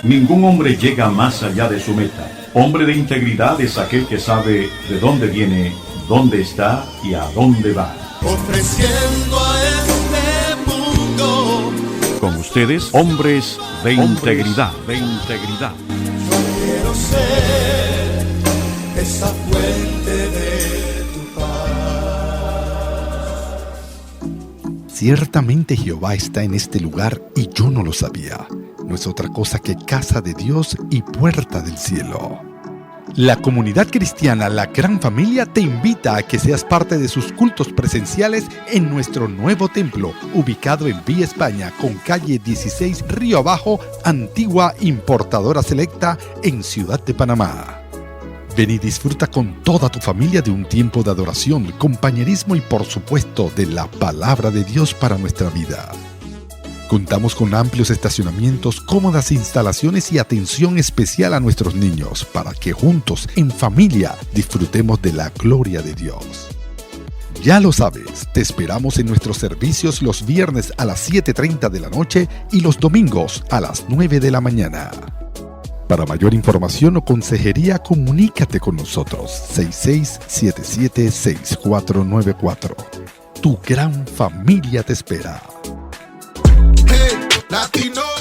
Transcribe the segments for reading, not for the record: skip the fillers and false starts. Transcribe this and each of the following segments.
Ningún hombre llega más allá de su meta. Hombre de integridad es aquel que sabe de dónde viene, dónde está y a dónde va. Ofreciendo a este mundo. Con ustedes, hombres de integridad. Yo quiero ser esa fuente de tu paz. Ciertamente Jehová está en este lugar y yo no lo sabía. No es otra cosa que casa de Dios y puerta del cielo. La comunidad cristiana La Gran Familia te invita a que seas parte de sus cultos presenciales en nuestro nuevo templo, ubicado en Vía España, con calle 16 Río Abajo, Antigua Importadora Selecta, en Ciudad de Panamá. Ven y disfruta con toda tu familia de un tiempo de adoración, compañerismo y por supuesto de la palabra de Dios para nuestra vida. Contamos con amplios estacionamientos, cómodas instalaciones y atención especial a nuestros niños para que juntos, en familia, disfrutemos de la gloria de Dios. Ya lo sabes, te esperamos en nuestros servicios los viernes a las 7:30 de la noche y los domingos a las 9 de la mañana. Para mayor información o consejería, comunícate con nosotros 6677-6494. Tu Gran Familia te espera.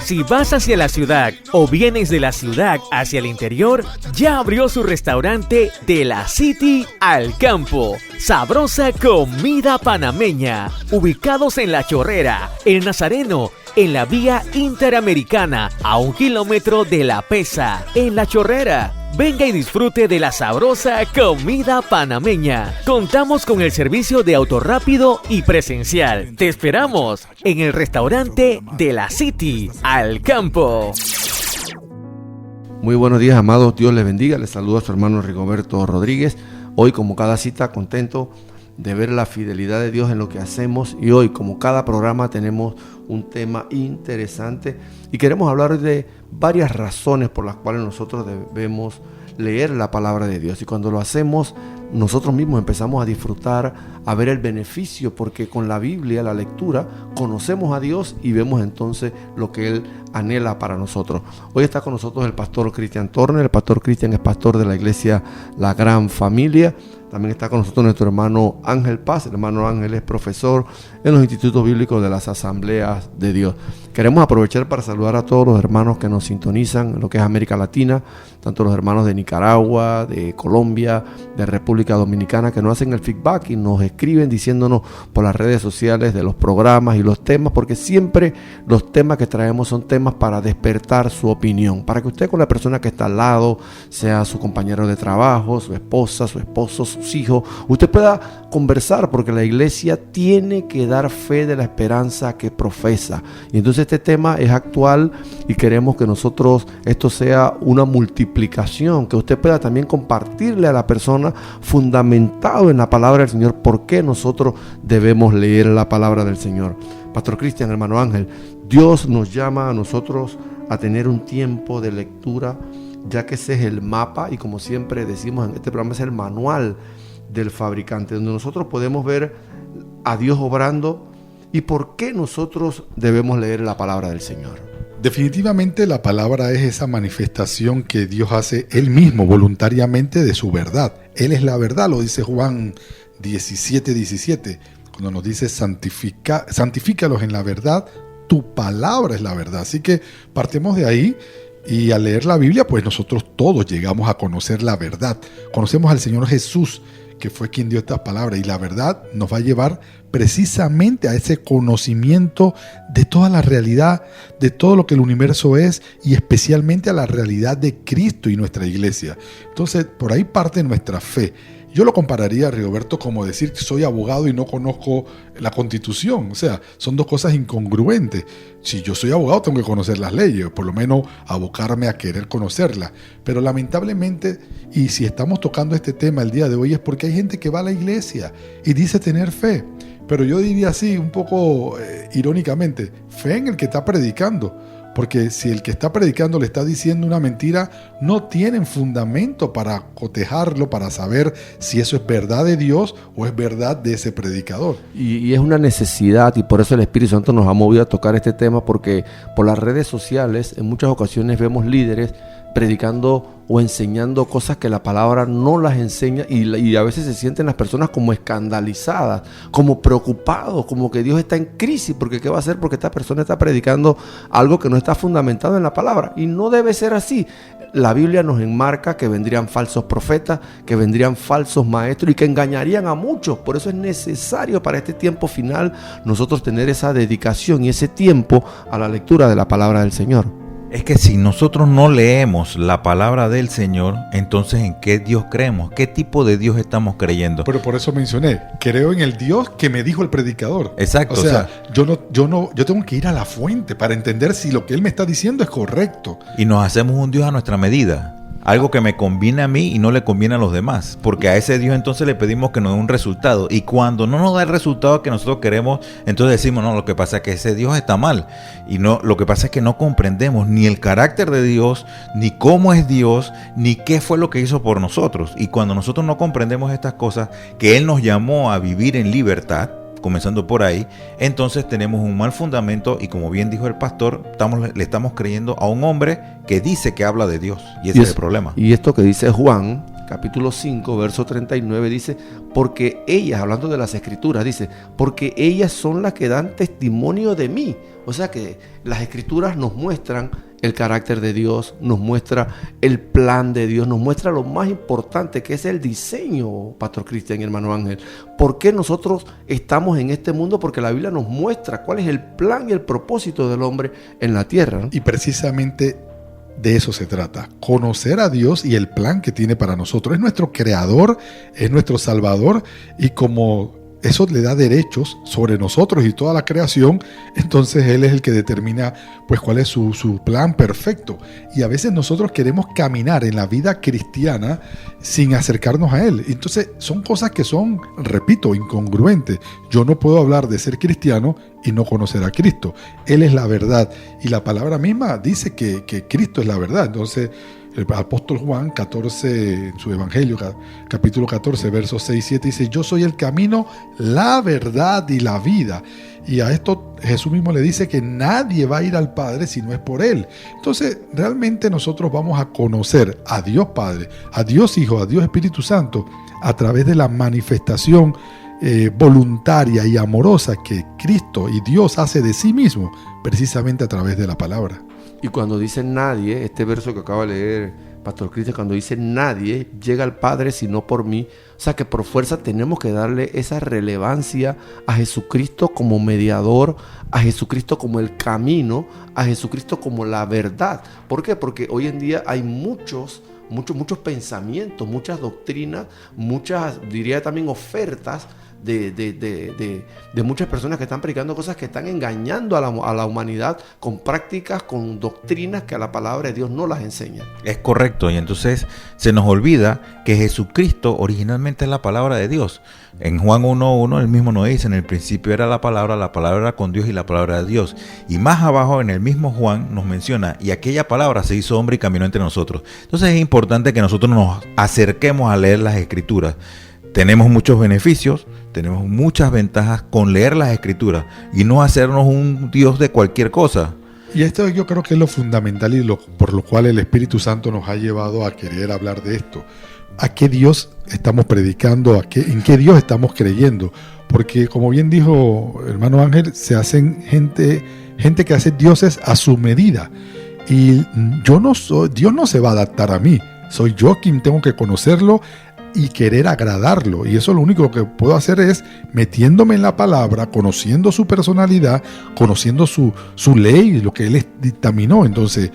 Si vas hacia la ciudad o vienes de la ciudad hacia el interior, ya abrió su restaurante de la City al Campo. Sabrosa comida panameña. Ubicados en La Chorrera, El Nazareno, en la vía Interamericana, a 1 kilómetro de La Pesa, en La Chorrera. Venga y disfrute de la sabrosa comida panameña. Contamos con el servicio de auto rápido y presencial. Te esperamos en el restaurante de la City al Campo. Muy buenos días, amados. Dios les bendiga. Les saluda a su hermano Rigoberto Rodríguez. Hoy, como cada cita, contento de ver la fidelidad de Dios en lo que hacemos. Y hoy, como cada programa, tenemos un tema interesante y queremos hablar de varias razones por las cuales nosotros debemos leer la palabra de Dios. Y cuando lo hacemos, nosotros mismos empezamos a disfrutar, a ver el beneficio, porque con la Biblia, la lectura, conocemos a Dios y vemos entonces lo que Él anhela para nosotros. Hoy está con nosotros el pastor Cristian Turner. El pastor Cristian es pastor de la iglesia La Gran Familia. También está con nosotros nuestro hermano Ángel Paz. El hermano Ángel es profesor en los institutos bíblicos de las Asambleas de Dios. Queremos aprovechar para saludar a todos los hermanos que nos sintonizan en lo que es América Latina, tanto los hermanos de Nicaragua, de Colombia, de República Dominicana, que nos hacen el feedback y nos escriben diciéndonos por las redes sociales de los programas y los temas, porque siempre los temas que traemos son temas para despertar su opinión, para que usted con la persona que está al lado, sea su compañero de trabajo, su esposa, su esposo, sus hijos, usted pueda conversar, porque la iglesia tiene que dar fe de la esperanza que profesa. Y entonces este tema es actual y queremos que nosotros esto sea una multiplicación, que usted pueda también compartirle a la persona, fundamentado en la palabra del Señor, por qué nosotros debemos leer la palabra del Señor. Pastor Cristian, hermano Ángel, Dios nos llama a nosotros a tener un tiempo de lectura, ya que ese es el mapa y, como siempre decimos en este programa, es el manual del fabricante, donde nosotros podemos ver a Dios obrando y por qué nosotros debemos leer la palabra del Señor. Definitivamente la palabra es esa manifestación que Dios hace Él mismo voluntariamente de su verdad. Él es la verdad, lo dice Juan 17:17, cuando nos dice santifícalos en la verdad, tu palabra es la verdad. Así que partemos de ahí. Y al leer la Biblia, pues nosotros todos llegamos a conocer la verdad. Conocemos al Señor Jesús, que fue quien dio esta palabra. Y la verdad nos va a llevar precisamente a ese conocimiento de toda la realidad, de todo lo que el universo es, y especialmente a la realidad de Cristo y nuestra iglesia. Entonces, por ahí parte nuestra fe. Yo lo compararía, Rigoberto, como decir que soy abogado y no conozco la Constitución. O sea, son dos cosas incongruentes. Si yo soy abogado, tengo que conocer las leyes, o por lo menos abocarme a querer conocerlas. Pero lamentablemente, y si estamos tocando este tema el día de hoy, es porque hay gente que va a la iglesia y dice tener fe. Pero yo diría así, un poco irónicamente, fe en el que está predicando. porque si el que está predicando le está diciendo una mentira, no tienen fundamento para cotejarlo, para saber si eso es verdad de Dios o es verdad de ese predicador. Y es una necesidad, y por eso el Espíritu Santo nos ha movido a tocar este tema, porque por las redes sociales en muchas ocasiones vemos líderes predicando o enseñando cosas que la palabra no las enseña, y a veces se sienten las personas como escandalizadas, como preocupados, como que Dios está en crisis, porque ¿qué va a hacer? Porque esta persona está predicando algo que no está fundamentado en la palabra, y no debe ser así. La Biblia nos enmarca que vendrían falsos profetas, que vendrían falsos maestros y que engañarían a muchos. Por eso es necesario para este tiempo final nosotros tener esa dedicación y ese tiempo a la lectura de la palabra del Señor. Es que si nosotros no leemos la palabra del Señor, entonces ¿en qué Dios creemos? ¿Qué tipo de Dios estamos creyendo? Pero por eso mencioné, creo en el Dios que me dijo el predicador. Exacto. O sea, yo tengo que ir a la fuente para entender si lo que él me está diciendo es correcto. Y nos hacemos un Dios a nuestra medida. Algo que me conviene a mí y no le conviene a los demás. Porque a ese Dios entonces le pedimos que nos dé un resultado. Y cuando no nos da el resultado que nosotros queremos, entonces decimos, no, lo que pasa es que ese Dios está mal. Y no, lo que pasa es que no comprendemos ni el carácter de Dios, ni cómo es Dios, ni qué fue lo que hizo por nosotros. Y cuando nosotros no comprendemos estas cosas, que Él nos llamó a vivir en libertad, comenzando por ahí, entonces tenemos un mal fundamento, y como bien dijo el pastor, le estamos creyendo a un hombre que dice que habla de Dios, y ese es el problema. Y esto que dice Juan, capítulo 5, verso 39, dice, porque ellas, hablando de las escrituras, dice, porque ellas son las que dan testimonio de mí. O sea que las escrituras nos muestran el carácter de Dios, nos muestra el plan de Dios, nos muestra lo más importante, que es el diseño, Pastor Cristian y hermano Ángel. ¿Por qué nosotros estamos en este mundo? Porque la Biblia nos muestra cuál es el plan y el propósito del hombre en la tierra, ¿no? Y precisamente de eso se trata, conocer a Dios y el plan que tiene para nosotros. Es nuestro creador, es nuestro salvador, y como eso le da derechos sobre nosotros y toda la creación, entonces Él es el que determina pues cuál es su plan perfecto. Y a veces nosotros queremos caminar en la vida cristiana sin acercarnos a Él. Entonces son cosas que son, repito, incongruentes. Yo no puedo hablar de ser cristiano y no conocer a Cristo. Él es la verdad, y la palabra misma dice que Cristo es la verdad. Entonces el apóstol Juan 14, en su evangelio, capítulo 14, versos 6 y 7, dice, yo soy el camino, la verdad y la vida. Y a esto Jesús mismo le dice que nadie va a ir al Padre si no es por Él. Entonces, realmente nosotros vamos a conocer a Dios Padre, a Dios Hijo, a Dios Espíritu Santo, a través de la manifestación voluntaria y amorosa que Cristo y Dios hace de sí mismo, precisamente a través de la palabra. Y cuando dice nadie, este verso que acaba de leer Pastor Cristian, cuando dice nadie llega al Padre sino por mí, o sea que por fuerza tenemos que darle esa relevancia a Jesucristo como mediador, a Jesucristo como el camino, a Jesucristo como la verdad. ¿Por qué? Porque hoy en día hay muchos pensamientos, muchas doctrinas, muchas, diría también, ofertas de muchas personas que están predicando cosas que están engañando a la humanidad con prácticas, con doctrinas que a la palabra de Dios no las enseña. Es correcto, y entonces se nos olvida que Jesucristo originalmente es la palabra de Dios. En Juan 1:1 él mismo nos dice, en el principio era la palabra era con Dios y la palabra era Dios. Y más abajo en el mismo Juan nos menciona, y aquella palabra se hizo hombre y caminó entre nosotros. Entonces es importante que nosotros nos acerquemos a leer las Escrituras. Tenemos muchos beneficios, tenemos muchas ventajas con leer las Escrituras y no hacernos un Dios de cualquier cosa. Y esto yo creo que es lo fundamental y por lo cual el Espíritu Santo nos ha llevado a querer hablar de esto. ¿A qué Dios estamos predicando? ¿En qué Dios estamos creyendo? Porque como bien dijo hermano Ángel, se hacen gente que hace dioses a su medida. Y Dios no se va a adaptar a mí. Soy yo quien tengo que conocerlo y querer agradarlo, y eso lo único que puedo hacer es metiéndome en la palabra, conociendo su personalidad, conociendo su ley, lo que Él dictaminó. Entonces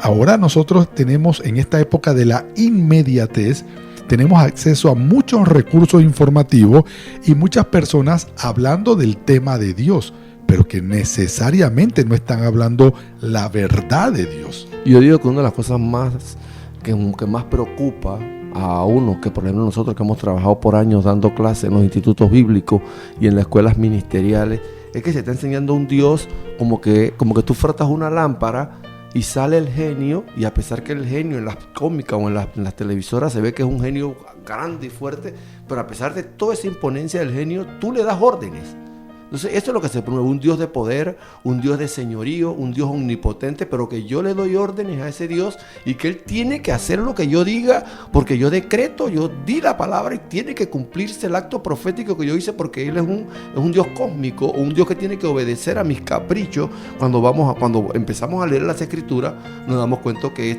ahora nosotros tenemos, en esta época de la inmediatez, tenemos acceso a muchos recursos informativos y muchas personas hablando del tema de Dios, pero que necesariamente no están hablando la verdad de Dios. Yo digo que una de las cosas que más preocupa a uno, que por ejemplo nosotros que hemos trabajado por años dando clases en los institutos bíblicos y en las escuelas ministeriales, es que se está enseñando un Dios como que tú frotas una lámpara y sale el genio, y a pesar que el genio en las cómicas o en las televisoras se ve que es un genio grande y fuerte, pero a pesar de toda esa imponencia del genio, tú le das órdenes. Entonces, esto es lo que se promueve, un Dios de poder, un Dios de señorío, un Dios omnipotente, pero que yo le doy órdenes a ese Dios y que Él tiene que hacer lo que yo diga, porque yo decreto, yo di la palabra y tiene que cumplirse el acto profético que yo hice, porque Él es un Dios cósmico, un Dios que tiene que obedecer a mis caprichos. Cuando empezamos a leer las Escrituras, nos damos cuenta que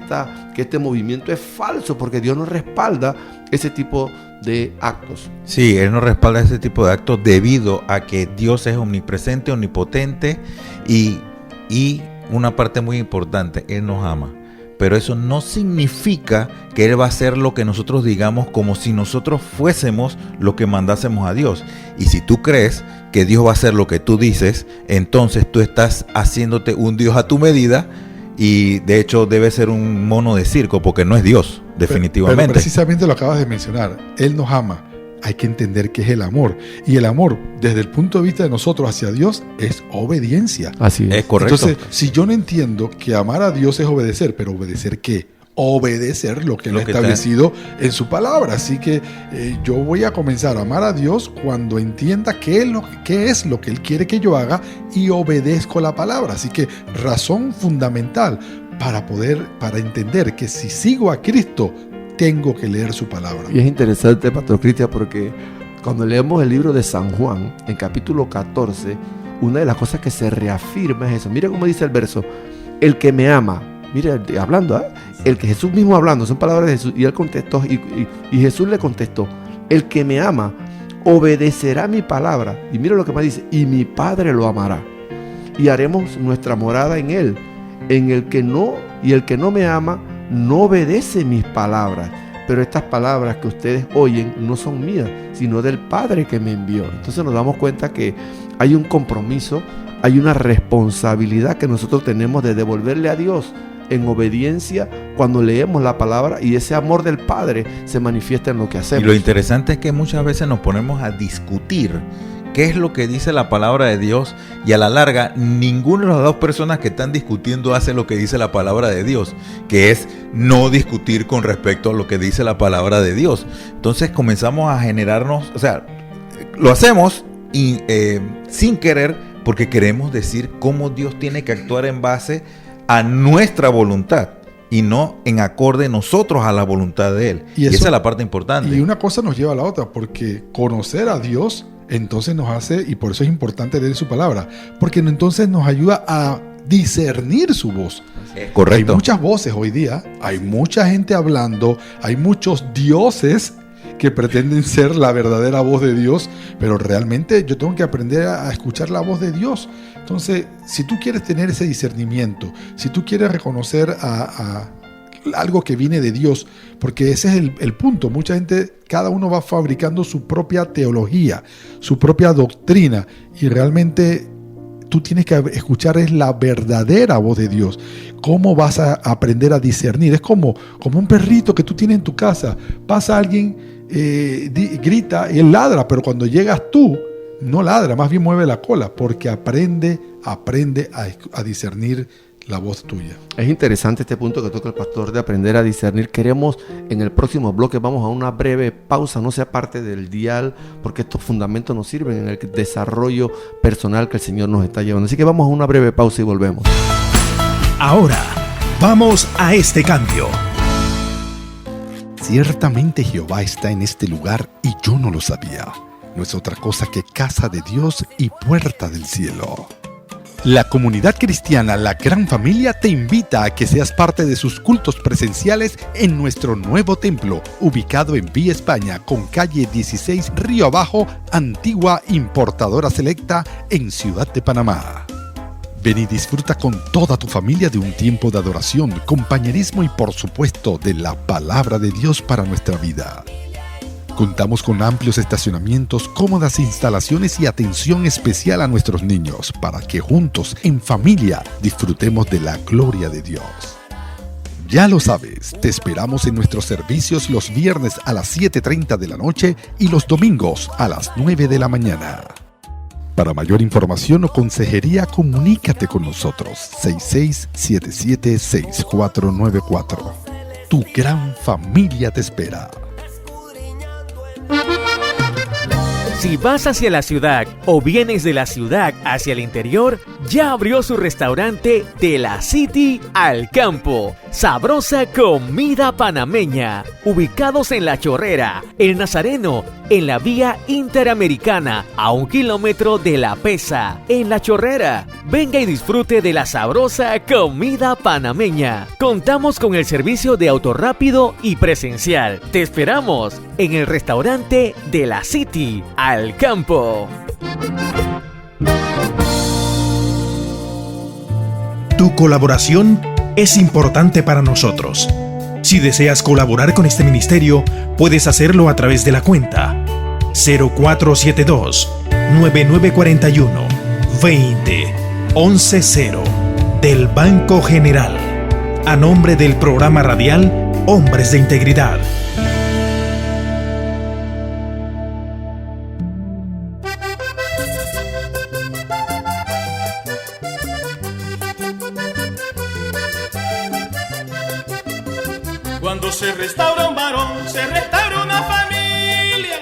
este movimiento es falso, porque Dios no respalda ese tipo de actos. Sí, Él nos respalda ese tipo de actos debido a que Dios es omnipresente, omnipotente y una parte muy importante, Él nos ama. Pero eso no significa que Él va a hacer lo que nosotros digamos como si nosotros fuésemos lo que mandásemos a Dios. Y si tú crees que Dios va a hacer lo que tú dices, entonces tú estás haciéndote un Dios a tu medida, y de hecho debe ser un mono de circo, porque no es Dios, definitivamente. Pero precisamente lo acabas de mencionar, Él nos ama. Hay que entender qué es el amor. Y el amor, desde el punto de vista de nosotros hacia Dios, es obediencia. Así es. Correcto. Entonces, si yo no entiendo que amar a Dios es obedecer, pero ¿obedecer qué? Obedecer lo que Él ha establecido en su palabra. Así que yo voy a comenzar a amar a Dios cuando entienda qué es lo que Él quiere que yo haga y obedezco la palabra. Así que razón fundamental para entender que si sigo a Cristo, tengo que leer su palabra. Y es interesante, Pastor Cristian, porque cuando leemos el libro de San Juan, en capítulo 14, una de las cosas que se reafirma es eso. Mira cómo dice el verso: el que me ama. Mira, hablando, el que Jesús mismo hablando, son palabras de Jesús, y él contestó, y Jesús le contestó: el que me ama obedecerá mi palabra. Y mira lo que más dice: y mi Padre lo amará, y haremos nuestra morada en él. El que no me ama no obedece mis palabras, pero estas palabras que ustedes oyen no son mías, sino del Padre que me envió. Entonces nos damos cuenta que hay un compromiso, hay una responsabilidad que nosotros tenemos de devolverle a Dios en obediencia cuando leemos la palabra, y ese amor del Padre se manifiesta en lo que hacemos. Y lo interesante es que muchas veces nos ponemos a discutir qué es lo que dice la palabra de Dios, y a la larga ninguna de las dos personas que están discutiendo hace lo que dice la palabra de Dios, que es no discutir con respecto a lo que dice la palabra de Dios. Entonces comenzamos a generarnos, o sea, lo hacemos sin querer, porque queremos decir cómo Dios tiene que actuar en base a nuestra voluntad y no en acorde nosotros a la voluntad de Él. Y esa es la parte importante. Y una cosa nos lleva a la otra, porque conocer a Dios entonces nos hace, y por eso es importante leer su palabra, porque entonces nos ayuda a discernir su voz. Correcto. Hay muchas voces hoy día, hay mucha gente hablando, hay muchos dioses que pretenden ser la verdadera voz de Dios, pero realmente yo tengo que aprender a escuchar la voz de Dios. Entonces, si tú quieres tener ese discernimiento, si tú quieres reconocer a algo que viene de Dios, porque ese es el punto. Mucha gente, cada uno va fabricando su propia teología, su propia doctrina, y realmente tú tienes que escuchar es la verdadera voz de Dios. ¿Cómo vas a aprender a discernir? Es como un perrito que tú tienes en tu casa. Pasa alguien, grita y él ladra, pero cuando llegas tú, no ladra, más bien mueve la cola, porque aprende a discernir la voz tuya. Es interesante este punto que toca el pastor de aprender a discernir. Queremos, en el próximo bloque, vamos a una breve pausa, no sea parte del dial, porque estos fundamentos nos sirven en el desarrollo personal que el Señor nos está llevando. Así que vamos a una breve pausa y volvemos. Ahora, vamos a este cambio. Ciertamente Jehová está en este lugar y yo no lo sabía. No es otra cosa que casa de Dios y puerta del cielo. La comunidad cristiana La Gran Familia te invita a que seas parte de sus cultos presenciales en nuestro nuevo templo, ubicado en Vía España, con calle 16 Río Abajo, antigua importadora selecta, en Ciudad de Panamá. Ven y disfruta con toda tu familia de un tiempo de adoración, compañerismo y, por supuesto, de la palabra de Dios para nuestra vida. Contamos con amplios estacionamientos, cómodas instalaciones y atención especial a nuestros niños, para que juntos, en familia, disfrutemos de la gloria de Dios. Ya lo sabes, te esperamos en nuestros servicios los viernes a las 7:30 de la noche y los domingos a las 9 de la mañana. Para mayor información o consejería, comunícate con nosotros. 6677-6494. Tu gran familia te espera. Si vas hacia la ciudad o vienes de la ciudad hacia el interior, ya abrió su restaurante de la City al Campo. Sabrosa comida panameña. Ubicados en La Chorrera, El Nazareno, en la vía Interamericana, a 1 kilómetro de La Pesa, en La Chorrera. Venga y disfrute de la sabrosa comida panameña. Contamos con el servicio de auto rápido y presencial. Te esperamos en el restaurante de la City al Campo. Tu colaboración es importante para nosotros. Si deseas colaborar con este ministerio, puedes hacerlo a través de la cuenta 0472 9941 20 110 del Banco General, a nombre del programa radial Hombres de Integridad. Cuando se restaura un varón, se restaura una familia,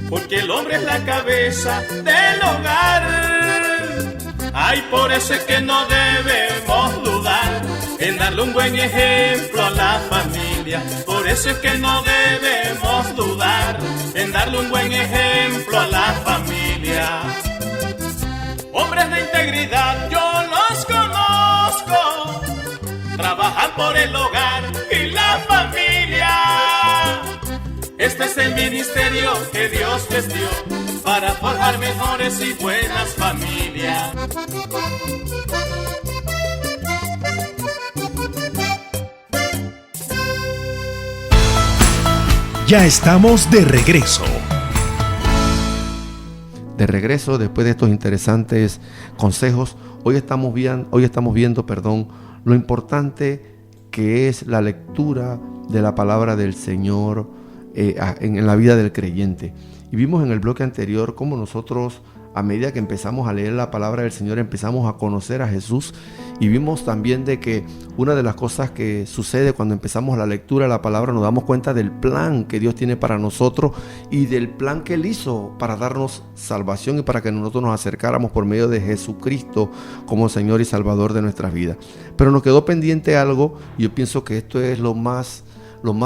porque el hombre es la cabeza del hogar. Ay, por eso es que no debemos dudar en darle un buen ejemplo a la familia. Por eso es que no debemos dudar en darle un buen ejemplo a la familia. Hombres de integridad, yo los conozco, trabajan por el hogar y la familia. Este es el ministerio que Dios les dio para forjar mejores y buenas familias. Ya estamos de regreso. De regreso, después de estos interesantes consejos, hoy estamos viendo, lo importante que es la lectura de la palabra del Señor en la vida del creyente. Y vimos en el bloque anterior cómo nosotros, a medida que empezamos a leer la palabra del Señor, empezamos a conocer a Jesús. Y vimos también de que una de las cosas que sucede cuando empezamos la lectura de la palabra, nos damos cuenta del plan que Dios tiene para nosotros y del plan que Él hizo para darnos salvación y para que nosotros nos acercáramos por medio de Jesucristo como Señor y Salvador de nuestras vidas. Pero nos quedó pendiente algo, y yo pienso que esto es lo más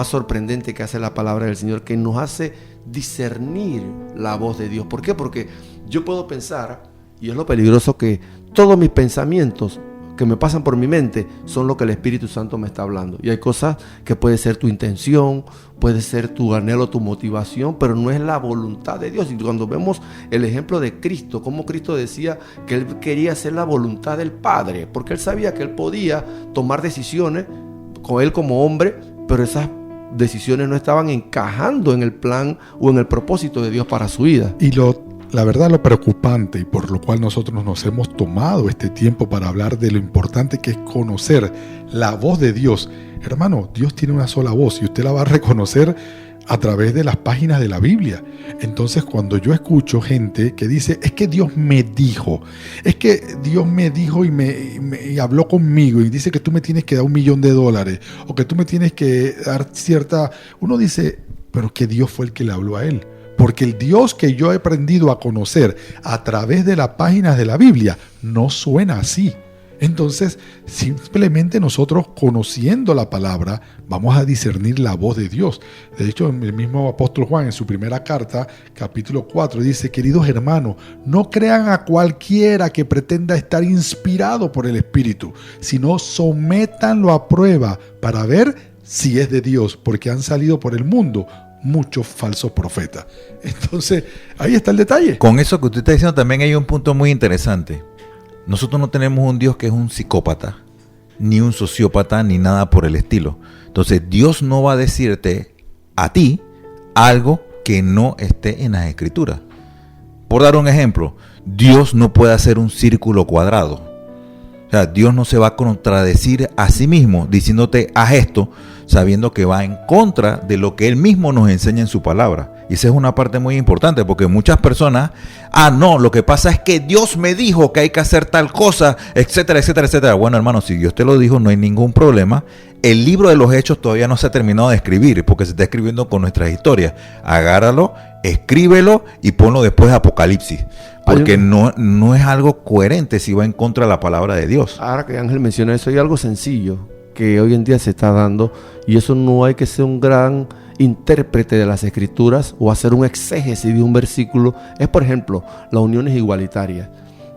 sorprendente que hace la palabra del Señor, que nos hace discernir la voz de Dios. ¿Por qué? Porque yo puedo pensar, y es lo peligroso, que todos mis pensamientos que me pasan por mi mente son lo que el Espíritu Santo me está hablando. Y hay cosas que puede ser tu intención, puede ser tu anhelo, tu motivación, pero no es la voluntad de Dios. Y cuando vemos el ejemplo de Cristo, como Cristo decía que Él quería hacer la voluntad del Padre, porque Él sabía que Él podía tomar decisiones con Él como hombre, pero esas decisiones no estaban encajando en el plan o en el propósito de Dios para su vida. Y la verdad, lo preocupante, y por lo cual nosotros nos hemos tomado este tiempo para hablar de lo importante que es conocer la voz de Dios. Hermano, Dios tiene una sola voz y usted la va a reconocer a través de las páginas de la Biblia. Entonces, cuando yo escucho gente que dice, es que Dios me dijo, y habló conmigo y dice que tú me tienes que dar $1 millón, o que tú me tienes que dar uno dice, pero que Dios fue el que le habló a él. Porque el Dios que yo he aprendido a conocer a través de las páginas de la Biblia no suena así. Entonces, simplemente nosotros, conociendo la palabra, vamos a discernir la voz de Dios. De hecho, el mismo apóstol Juan, en su primera carta, capítulo 4, dice: queridos hermanos, no crean a cualquiera que pretenda estar inspirado por el Espíritu, sino sométanlo a prueba para ver si es de Dios, porque han salido por el mundo muchos falsos profetas. Entonces, ahí está el detalle. Con eso que usted está diciendo también hay un punto muy interesante. Nosotros no tenemos un Dios que es un psicópata, ni un sociópata, ni nada por el estilo. Entonces, Dios no va a decirte a ti algo que no esté en las Escrituras. Por dar un ejemplo, Dios no puede hacer un círculo cuadrado. O sea, Dios no se va a contradecir a sí mismo diciéndote haz esto, sabiendo que va en contra de lo que Él mismo nos enseña en su palabra. Y esa es una parte muy importante, porque muchas personas, no, lo que pasa es que Dios me dijo que hay que hacer tal cosa, etcétera, etcétera, etcétera. Bueno, hermano, si Dios te lo dijo, no hay ningún problema. El libro de los Hechos todavía no se ha terminado de escribir, porque se está escribiendo con nuestras historias. Agárralo, escríbelo y ponlo después de Apocalipsis, porque no es algo coherente si va en contra de la palabra de Dios. Ahora que Ángel menciona eso, hay algo sencillo que hoy en día se está dando, y eso no hay que ser un gran intérprete de las escrituras o hacer un exégesis de un versículo. Es, por ejemplo, las uniones igualitarias,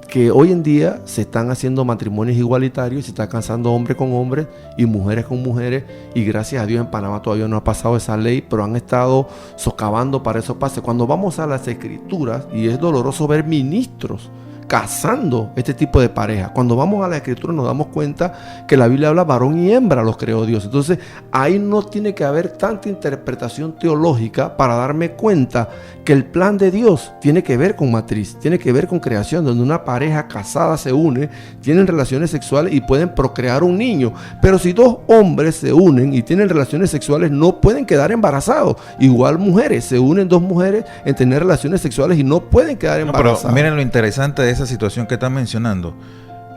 que hoy en día se están haciendo matrimonios igualitarios, se está casando hombre con hombre y mujeres con mujeres, y gracias a Dios en Panamá todavía no ha pasado esa ley, pero han estado socavando para eso pase. Cuando vamos a las escrituras, y es doloroso ver ministros casando este tipo de pareja, cuando vamos a la escritura nos damos cuenta que la Biblia habla varón y hembra los creó Dios. Entonces ahí no tiene que haber tanta interpretación teológica para darme cuenta que el plan de Dios tiene que ver con matriz, tiene que ver con creación, donde una pareja casada se une, tienen relaciones sexuales y pueden procrear un niño. Pero si dos hombres se unen y tienen relaciones sexuales, no pueden quedar embarazados. Igual mujeres, se unen dos mujeres en tener relaciones sexuales y no pueden quedar embarazadas. Pero miren lo interesante de esa situación que están mencionando.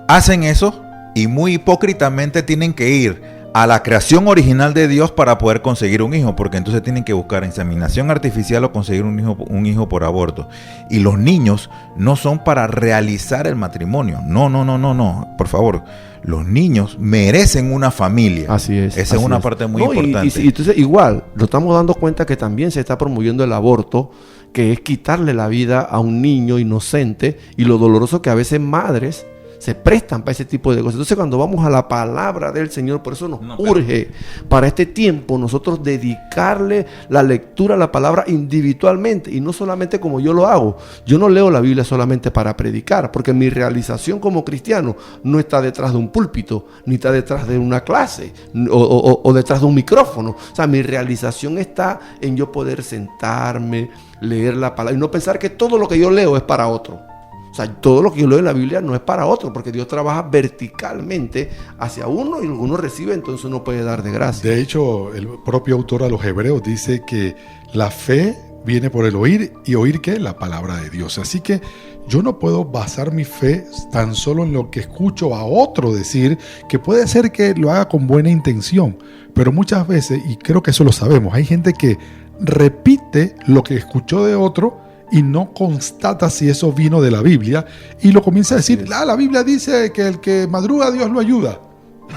Hacen eso y muy hipócritamente tienen que ir a la creación original de Dios para poder conseguir un hijo, porque entonces tienen que buscar inseminación artificial o conseguir un hijo por aborto. Y los niños no son para realizar el matrimonio. No, por favor. Los niños merecen una familia. Así es. Esa es una parte muy importante. Y entonces igual, nos estamos dando cuenta que también se está promoviendo el aborto, que es quitarle la vida a un niño inocente, y lo doloroso que a veces madres se prestan para ese tipo de cosas. Entonces cuando vamos a la palabra del Señor, por eso nos urge para este tiempo nosotros dedicarle la lectura a la palabra individualmente, y no solamente como yo lo hago. Yo no leo la Biblia solamente para predicar, porque mi realización como cristiano no está detrás de un púlpito, ni está detrás de una clase o detrás de un micrófono. O sea, mi realización está en yo poder sentarme, leer la palabra y no pensar que todo lo que yo leo es para otro. O sea, todo lo que yo leo en la Biblia no es para otro, porque Dios trabaja verticalmente hacia uno y lo que uno recibe, entonces uno puede dar de gracia. De hecho, el propio autor a los Hebreos dice que la fe viene por el oír, y oír ¿qué? La palabra de Dios. Así que yo no puedo basar mi fe tan solo en lo que escucho a otro decir, que puede ser que lo haga con buena intención, pero muchas veces, y creo que eso lo sabemos, hay gente que repite lo que escuchó de otro y no constata si eso vino de la Biblia, y lo comienza a decir, la Biblia dice que el que madruga Dios lo ayuda.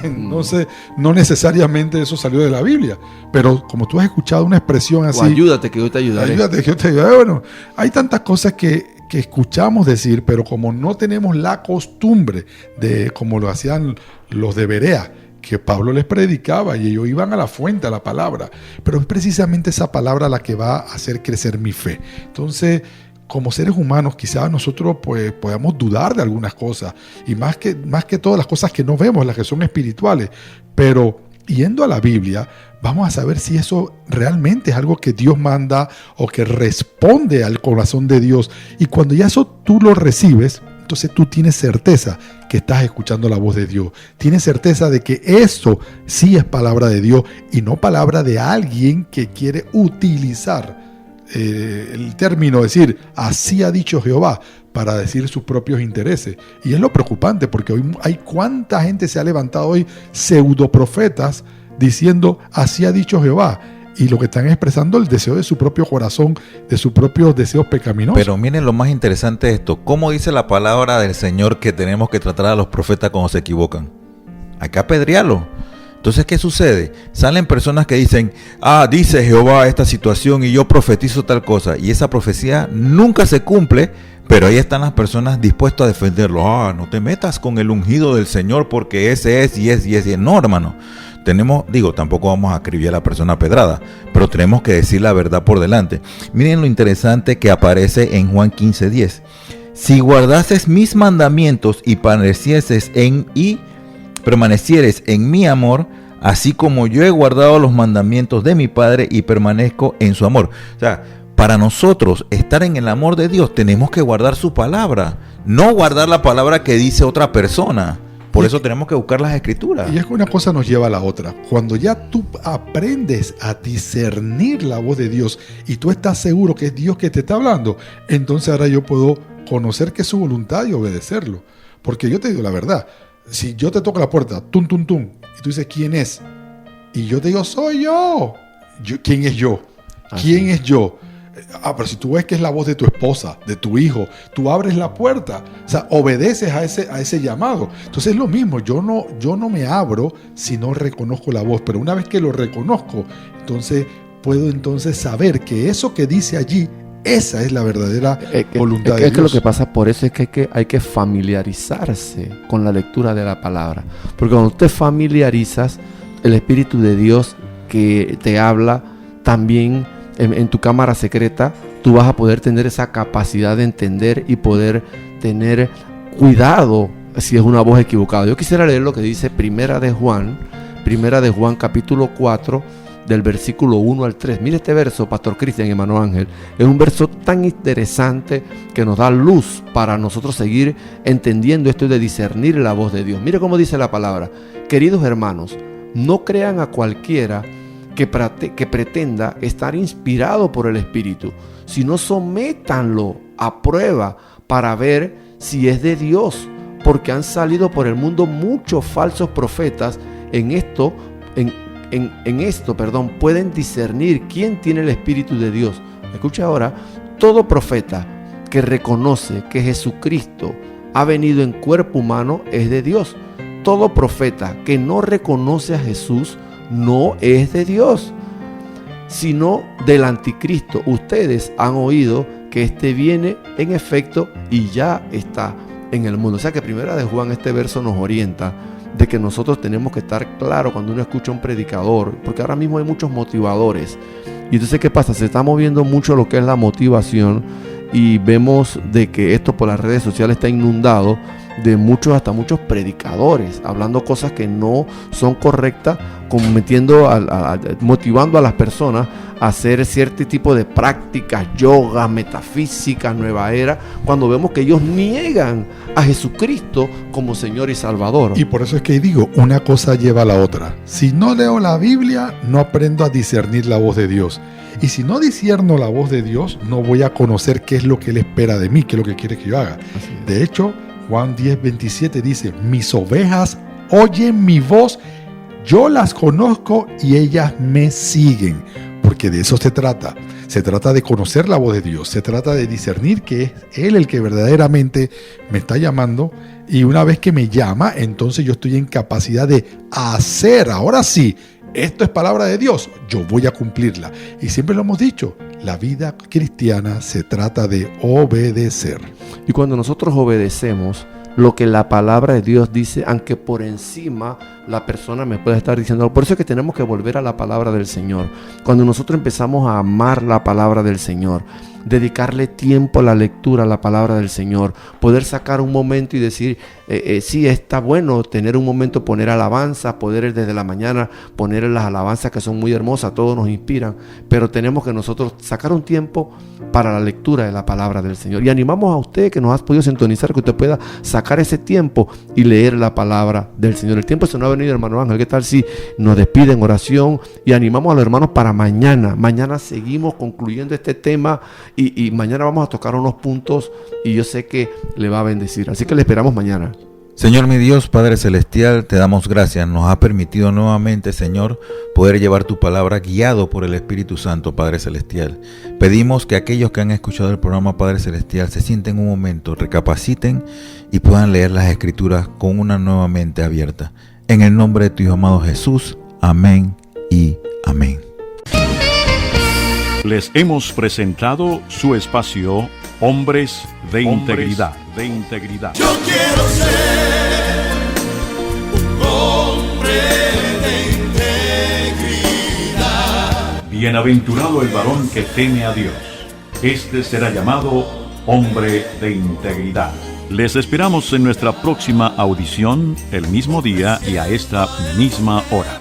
Entonces, no necesariamente eso salió de la Biblia, pero como tú has escuchado una expresión así, o ayúdate que yo te ayudaré. Ayúdate que yo te ayudaré. Bueno, hay tantas cosas que escuchamos decir, pero como no tenemos la costumbre de, como lo hacían los de Berea, que Pablo les predicaba y ellos iban a la fuente, a la palabra, pero es precisamente esa palabra la que va a hacer crecer mi fe. Entonces, como seres humanos, quizás nosotros pues podamos dudar de algunas cosas, y más que todas las cosas que no vemos, las que son espirituales, pero yendo a la Biblia vamos a saber si eso realmente es algo que Dios manda o que responde al corazón de Dios. Y cuando ya eso tú lo recibes, entonces tú tienes certeza que estás escuchando la voz de Dios. Tienes certeza de que eso sí es palabra de Dios y no palabra de alguien que quiere utilizar el término, decir, así ha dicho Jehová, para decir sus propios intereses. Y es lo preocupante, porque hoy hay cuánta gente se ha levantado hoy, pseudoprofetas, diciendo, así ha dicho Jehová. Y lo que están expresando el deseo de su propio corazón, de sus propios deseos pecaminosos. Pero miren lo más interesante de esto. ¿Cómo dice la palabra del Señor que tenemos que tratar a los profetas cuando se equivocan? Hay que apedrearlos. Entonces, ¿qué sucede? Salen personas que dicen, dice Jehová esta situación y yo profetizo tal cosa. Y esa profecía nunca se cumple, pero ahí están las personas dispuestas a defenderlo. No te metas con el ungido del Señor porque ese es y es y es. No, hermano. Tampoco vamos a acribillar a la persona pedrada, pero tenemos que decir la verdad por delante. Miren lo interesante que aparece en Juan 15:10. Si guardases mis mandamientos y permanecieres en mi amor, así como yo he guardado los mandamientos de mi Padre y permanezco en su amor. O sea, para nosotros estar en el amor de Dios tenemos que guardar su palabra, no guardar la palabra que dice otra persona. Por eso tenemos que buscar las escrituras. Y es que una cosa nos lleva a la otra. Cuando ya tú aprendes a discernir la voz de Dios y tú estás seguro que es Dios que te está hablando, entonces ahora yo puedo conocer que es su voluntad y obedecerlo. Porque yo te digo la verdad, si yo te toco la puerta, tum, tum, tum, y tú dices, ¿quién es? Y yo te digo, soy yo. ¿Quién es yo? ¿Quién es yo? Pero si tú ves que es la voz de tu esposa, de tu hijo, tú abres la puerta, o sea, obedeces a ese llamado. Entonces es lo mismo, yo no me abro si no reconozco la voz, pero una vez que lo reconozco, entonces puedo saber que eso que dice allí, esa es la verdadera voluntad de Dios. Es que lo que pasa por eso es que hay que familiarizarse con la lectura de la palabra, porque cuando te familiarizas, el Espíritu de Dios que te habla también en tu cámara secreta, tú vas a poder tener esa capacidad de entender y poder tener cuidado si es una voz equivocada. Yo quisiera leer lo que dice Primera de Juan capítulo 4 del versículo 1 al 3. Mire este verso, Pastor Cristian y hermano Ángel, es un verso tan interesante que nos da luz para nosotros seguir entendiendo esto de discernir la voz de Dios. Mire cómo dice la palabra: queridos hermanos, no crean a cualquiera que pretenda estar inspirado por el Espíritu, sino sométanlo a prueba para ver si es de Dios, porque han salido por el mundo muchos falsos profetas. En esto pueden discernir quién tiene el Espíritu de Dios. Escucha ahora: todo profeta que reconoce que Jesucristo ha venido en cuerpo humano es de Dios. Todo profeta que no reconoce a Jesús no es de Dios, sino del anticristo. Ustedes han oído que este viene en efecto y ya está en el mundo. O sea que Primera de Juan, este verso nos orienta de que nosotros tenemos que estar claros cuando uno escucha a un predicador, porque ahora mismo hay muchos motivadores. Y entonces, ¿qué pasa? Se está moviendo mucho lo que es la motivación, y vemos de que esto por las redes sociales está inundado de muchos predicadores hablando cosas que no son correctas, motivando a las personas a hacer cierto tipo de prácticas, yoga, metafísica, nueva era, cuando vemos que ellos niegan a Jesucristo como Señor y Salvador. Y por eso es que digo, una cosa lleva a la otra. Si no leo la Biblia, no aprendo a discernir la voz de Dios. Y si no discierno la voz de Dios, no voy a conocer qué es lo que Él espera de mí, qué es lo que quiere que yo haga. De hecho, Juan 10:27 dice: mis ovejas oyen mi voz, yo las conozco y ellas me siguen. Porque de eso se trata. Se trata de conocer la voz de Dios. Se trata de discernir que es Él el que verdaderamente me está llamando. Y una vez que me llama, entonces yo estoy en capacidad de hacer. Ahora sí, esto es palabra de Dios, yo voy a cumplirla. Y siempre lo hemos dicho, la vida cristiana se trata de obedecer. Y cuando nosotros obedecemos lo que la palabra de Dios dice, aunque por encima la persona me puede estar diciendo, por eso es que tenemos que volver a la palabra del Señor. Cuando nosotros empezamos a amar la palabra del Señor, dedicarle tiempo a la lectura, a la palabra del Señor, poder sacar un momento y decir, sí, está bueno tener un momento, poner alabanza, poder desde la mañana poner las alabanzas que son muy hermosas, todos nos inspiran, pero tenemos que nosotros sacar un tiempo para la lectura de la palabra del Señor. Y animamos a usted que nos ha podido sintonizar, que usted pueda sacar ese tiempo y leer la palabra del Señor. El tiempo se nos ha venido, hermano Ángel. ¿Qué tal si nos despide en oración y animamos a los hermanos para mañana? Mañana seguimos concluyendo este tema y mañana vamos a tocar unos puntos y yo sé que le va a bendecir. Así que le esperamos mañana. Señor mi Dios, Padre Celestial, te damos gracias. Nos ha permitido nuevamente, Señor, poder llevar tu palabra guiado por el Espíritu Santo, Padre Celestial. Pedimos que aquellos que han escuchado el programa, Padre Celestial, se sienten un momento, recapaciten y puedan leer las Escrituras con una nueva mente abierta. En el nombre de tu Hijo amado Jesús, amén y amén. Les hemos presentado su espacio Hombres de Integridad. Yo quiero ser un hombre de integridad. Bienaventurado el varón que teme a Dios. Este será llamado hombre de integridad. Les esperamos en nuestra próxima audición, el mismo día y a esta misma hora.